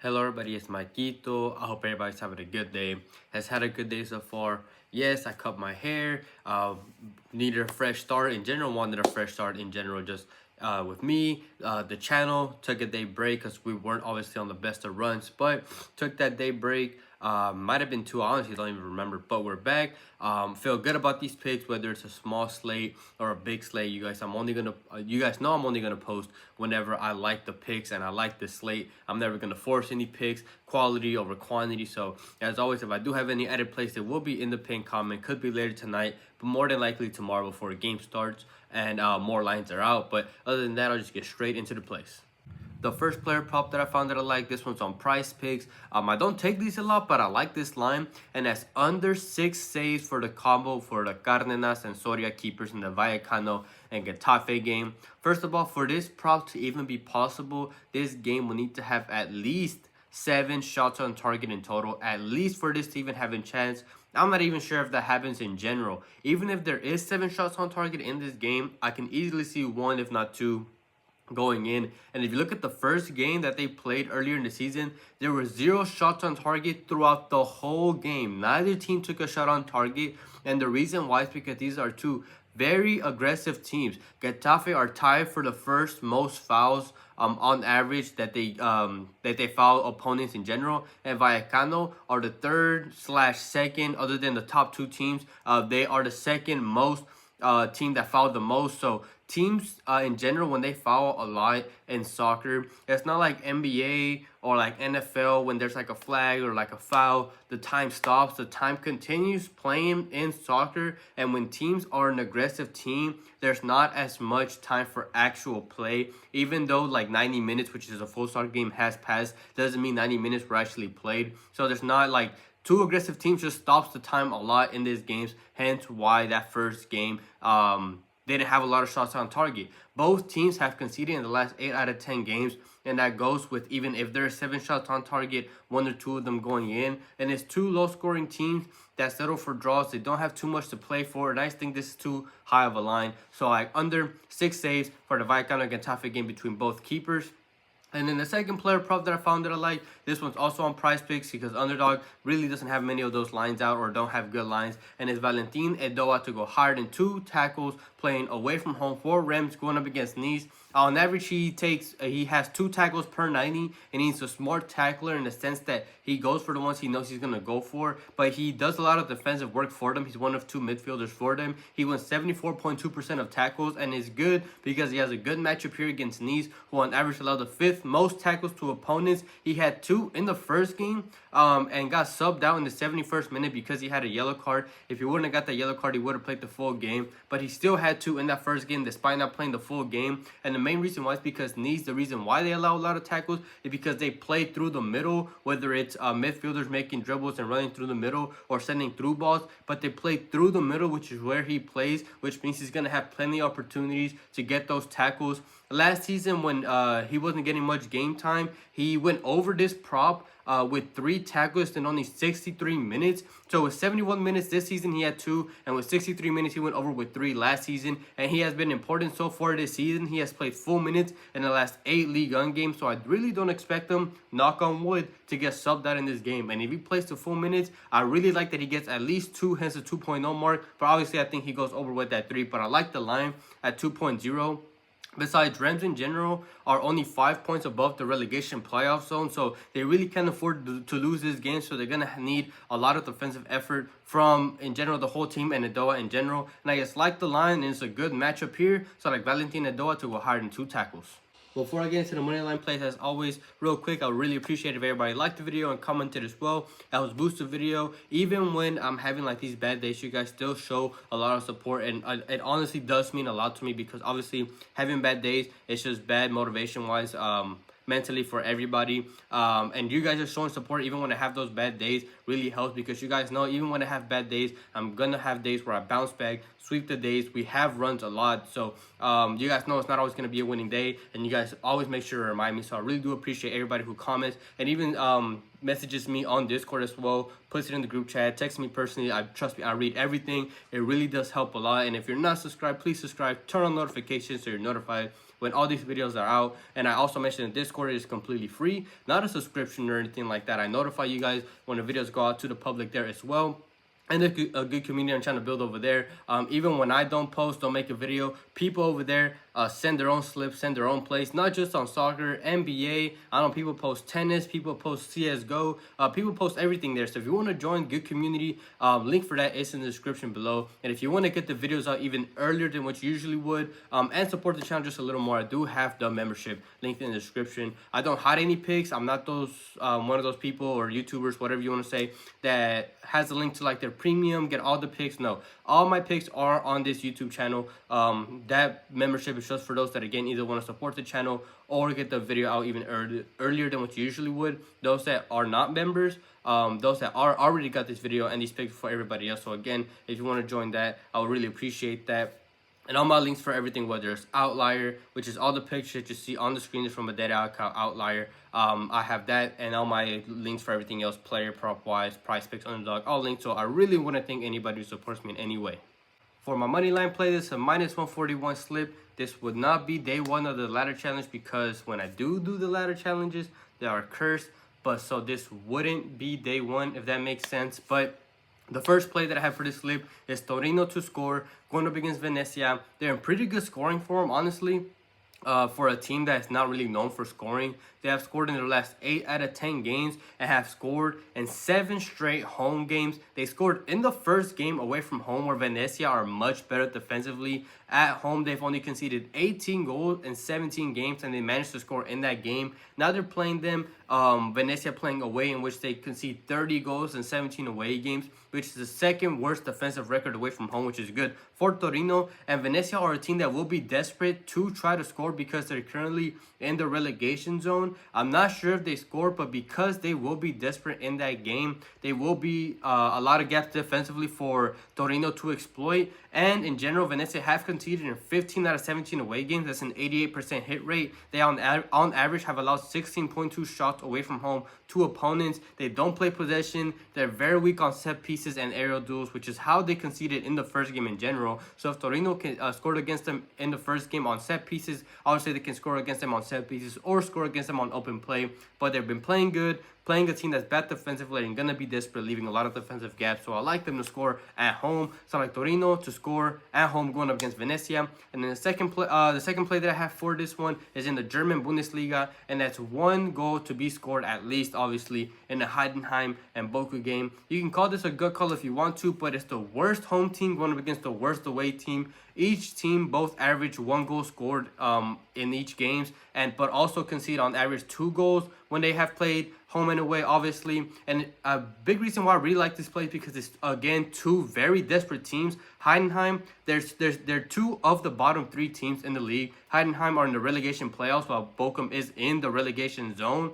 Hello everybody, it's Maikito. I hope everybody's having a good day. Has had a good day so far. Yes, I cut my hair. Needed a fresh start in general. Wanted a fresh start in general. Just with me, the channel took a day break because we weren't obviously on the best of runs, but took that day break. Might have been two. I honestly don't even remember, but we're back. Feel good about these picks, whether it's a small slate or a big slate. You guys, you guys know I'm only gonna post whenever I like the picks and I like the slate. I'm never gonna force any picks, quality over quantity. So as always, if I do have any edit plays, it will be in the pinned comment. Could be later tonight, but more than likely tomorrow before the game starts and more lines are out. But other than that, I'll just get straight into the plays. The first player prop that I found that I like, this one's on PrizePicks. I don't take these a lot, but I like this line. And that's under 6 saves for the combo for the Cárdenas and Soria keepers in the Vallecano and Getafe game. First of all, for this prop to even be possible, this game will need to have at least 7 shots on target in total, at least for this to even have a chance. I'm not even sure if that happens in general. Even if there is 7 shots on target in this game, I can easily see 1 if not 2 going in. And if you look at the first game that they played earlier in the season, there were 0 shots on target throughout the whole game. Neither team took a shot on target, and the reason why is because these are two very aggressive teams. Getafe are tied for the first most fouls on average that they foul opponents in general, and Vallecano are the third/second, other than the top 2 teams. They are the second most team that fouled the most. So teams in general, when they foul a lot in soccer, it's not like NBA or like NFL when there's like a flag or like a foul, the time stops, the time continues playing in soccer. And when teams are an aggressive team, there's not as much time for actual play. Even though like 90 minutes, which is a full soccer game, has passed, doesn't mean 90 minutes were actually played. So there's not like two aggressive teams, just stops the time a lot in these games. Hence why that first game they didn't have a lot of shots on target. Both teams have conceded in the last 8 out of 10 games, and that goes with even if there are 7 shots on target, 1 or 2 of them going in. And it's 2 low-scoring teams that settle for draws. They don't have too much to play for, and I think this is too high of a line. So like under 6 saves for the Vallecano and Getafe game between both keepers. And then the second player prop that I found that I like, this one's also on PrizePicks because Underdog really doesn't have many of those lines out or don't have good lines. And it's Valentin Edoa to go higher than 2 tackles playing away from home for Reims going up against Nice. On average, he has 2 tackles per 90, and he's a smart tackler in the sense that he goes for the ones he knows he's going to go for, but he does a lot of defensive work for them. He's one of 2 midfielders for them. He wins 74.2% of tackles and is good because he has a good matchup here against Nice, who on average allowed the 5th most tackles to opponents. He had 2 in the first game and got subbed out in the 71st minute because he had a yellow card. If he wouldn't have got that yellow card, he would have played the full game, but he still had 2 in that first game despite not playing the full game. And the main reason why is because Nice, the reason why they allow a lot of tackles is because they play through the middle, whether it's midfielders making dribbles and running through the middle or sending through balls, but they play through the middle, which is where he plays, which means he's going to have plenty of opportunities to get those tackles. Last season, when he wasn't getting much game time, he went over this prop with 3 tackles in only 63 minutes. So with 71 minutes this season, he had 2, and with 63 minutes, he went over with 3 last season. And he has been important so far this season. He has played full minutes in the last 8 Ligue 1 games, so I really don't expect him, knock on wood, to get subbed out in this game. And if he plays the full minutes, I really like that he gets at least 2, hence the 2.0 mark. But obviously, I think he goes over with that 3. But I like the line at 2.0. Besides, Reims in general are only 5 points above the relegation playoff zone, so they really can't afford to lose this game, so they're going to need a lot of defensive effort from, in general, the whole team and Edoa in general. And I just like the line, and it's a good matchup here, so I like Valentin Edoa to go higher than 2 tackles. Before I get into the money line plays, as always, real quick, I would really appreciate if everybody liked the video and commented as well. That was boost the video. Even when I'm having like these bad days, you guys still show a lot of support, and it honestly does mean a lot to me because obviously having bad days, it's just bad motivation wise. Mentally for everybody, and you guys are showing support even when I have those bad days really helps, because you guys know even when I have bad days, I'm gonna have days where I bounce back, sweep the days. We have runs a lot, so you guys know it's not always gonna be a winning day, and you guys always make sure to remind me. So I really do appreciate everybody who comments and even messages me on Discord as well, puts it in the group chat, texts me personally. Trust me, I read everything. It really does help a lot. And if you're not subscribed, please subscribe, turn on notifications so you're notified when all these videos are out. And I also mentioned the Discord is completely free, not a subscription or anything like that. I notify you guys when the videos go out to the public there as well. And a good community I'm trying to build over there. Even when I don't post, don't make a video, people over there send their own slips, send their own plays, not just on soccer, NBA. I don't know, people post tennis, people post CSGO, people post everything there. So if you want to join good community, link for that is in the description below. And if you want to get the videos out even earlier than what you usually would, and support the channel just a little more, I do have the membership linked in the description. I don't hide any picks. I'm not those one of those people or YouTubers, whatever you want to say, that has a link to like their premium, get all the picks. No, all my picks are on this YouTube channel. That membership is just for those that again either want to support the channel or get the video out even earlier than what you usually would. Those that are not members, those that are already got this video and these picks for everybody else. So again, if you want to join that, I would really appreciate that. And all my links for everything, whether it's Outlier, which is all the pictures that you see on the screen is from a dead account, Outlier. I have that, and all my links for everything else, player, prop wise, PrizePicks, Underdog, all linked. So I really want to thank anybody who supports me in any way. For my money line play, this is a -141 slip. This would not be day one of the ladder challenge because when I do the ladder challenges, they are cursed. But so this wouldn't be day one, if that makes sense. But the first play that I have for this slip is Torino to score, going up against Venezia. They're in pretty good scoring form, honestly, for a team that's not really known for scoring. They have scored in their last 8 out of 10 games and have scored in 7 straight home games. They scored in the first game away from home, where Venezia are much better defensively. At home, they've only conceded 18 goals in 17 games, and they managed to score in that game. Now they're playing them, Venezia playing away, in which they concede 30 goals in 17 away games, which is the second worst defensive record away from home, which is good for Torino. And Venezia are a team that will be desperate to try to score because they're currently in the relegation zone. I'm not sure if they score, but because they will be desperate in that game, they will be a lot of gaps defensively for Torino to exploit. And in general, Venezia have conceded in 15 out of 17 away games. That's an 88% hit rate. They on average have allowed 16.2 shots away from home to opponents. They don't play possession. They're very weak on set pieces and aerial duels, which is how they conceded in the first game in general. So if Torino can scored against them in the first game on set pieces, I would say they can score against them on set pieces or score against them on open play. But they've been playing good, playing a team that's bad defensively and gonna be desperate, leaving a lot of defensive gaps. So I like them to score at home. So I like Torino to score at home going up against Venezia. And then the second play that I have for this one is in the German Bundesliga, and that's 1 goal to be scored at least, obviously, in the Heidenheim and Bochum game. You can call this a gut call if you want to, but it's the worst home team going up against the worst away team. Each team both average 1 goal scored in each games, but also concede on average 2 goals when they have played home and away, obviously. And a big reason why I really like this play is because it's, again, 2 very desperate teams. Heidenheim, they're 2 of the bottom 3 teams in the league. Heidenheim are in the relegation playoffs, while Bochum is in the relegation zone.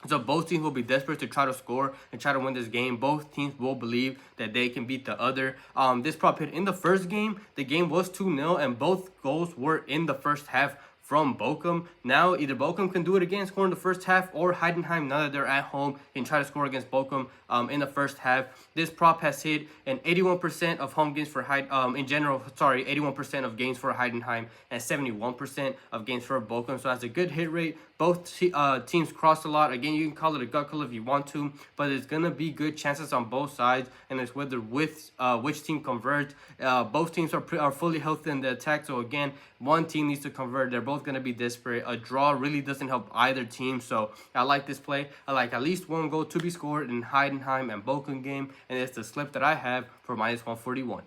So both teams will be desperate to try to score and try to win this game. Both teams will believe that they can beat the other. This prop hit in the first game. The game was 2-0, and both goals were in the first half from Bochum. Now either Bochum can do it again, score in the first half, or Heidenheim, now that they're at home, can try to score against Bochum in the first half. This prop has hit in 81% of home games for 81% of games for Heidenheim and 71% of games for Bochum. So that's a good hit rate. Both teams cross a lot. Again, you can call it a gut call if you want to, but there's gonna be good chances on both sides, and it's whether which team converts. Both teams are fully healthy in the attack, so again, one team needs to convert. They're both gonna be desperate. A draw really doesn't help either team, so I like this play. I like at least 1 goal to be scored in Heidenheim and Bochum game, and it's the slip that I have for -141.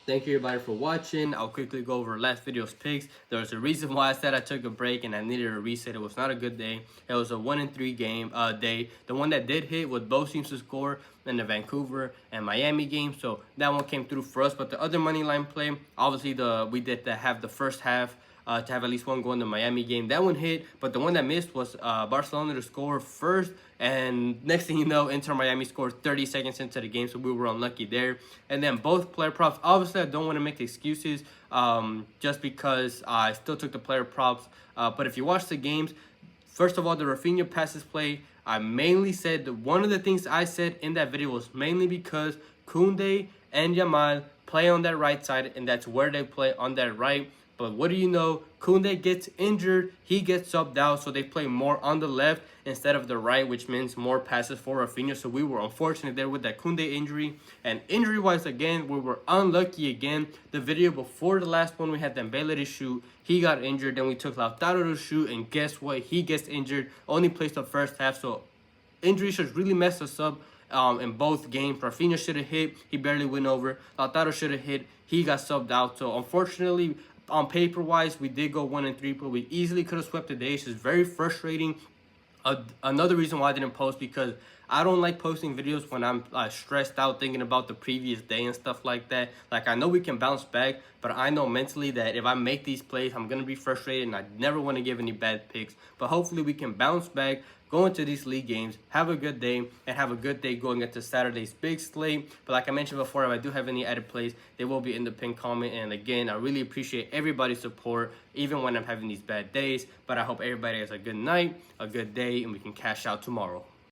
Thank you everybody for watching. I'll quickly go over last video's picks. There was a reason why I said I took a break and I needed a reset. It was not a good day. It was a 1-3 game day. The one that did hit was both teams to score in the Vancouver and Miami game, so that one came through for us. But the other money line play, obviously we did have the first half to have at least 1 goal in the Miami game. That one hit, but the one that missed was Barcelona to score first. And next thing you know, Inter Miami scored 30 seconds into the game, so we were unlucky there. And then both player props, obviously I don't want to make excuses just because I still took the player props. But if you watch the games, first of all, the Rafinha passes play, I mainly said that one of the things I said in that video was mainly because Koundé and Yamal play on that right side, and that's where they play, on that right. But what do you know? Koundé gets injured. He gets subbed out. So they play more on the left instead of the right, which means more passes for Rafinha. So we were unfortunate there with that Koundé injury. And injury-wise, again, we were unlucky again. The video before the last one, we had Dembele to shoot. He got injured. Then we took Lautaro to shoot. And guess what? He gets injured. Only plays the first half. So injuries just really messed us up in both games. Rafinha should have hit. He barely went over. Lautaro should have hit. He got subbed out. So unfortunately, on paper-wise, we did go 1-3, but we easily could have swept the day. It's just very frustrating. Another reason why I didn't post, because I don't like posting videos when I'm stressed out thinking about the previous day and stuff like that. Like, I know we can bounce back, but I know mentally that if I make these plays, I'm going to be frustrated, and I never want to give any bad picks. But hopefully we can bounce back, go into these league games, have a good day, and have a good day going into Saturday's big slate. But like I mentioned before, if I do have any added plays, they will be in the pinned comment. And again, I really appreciate everybody's support, even when I'm having these bad days. But I hope everybody has a good night, a good day, and we can cash out tomorrow.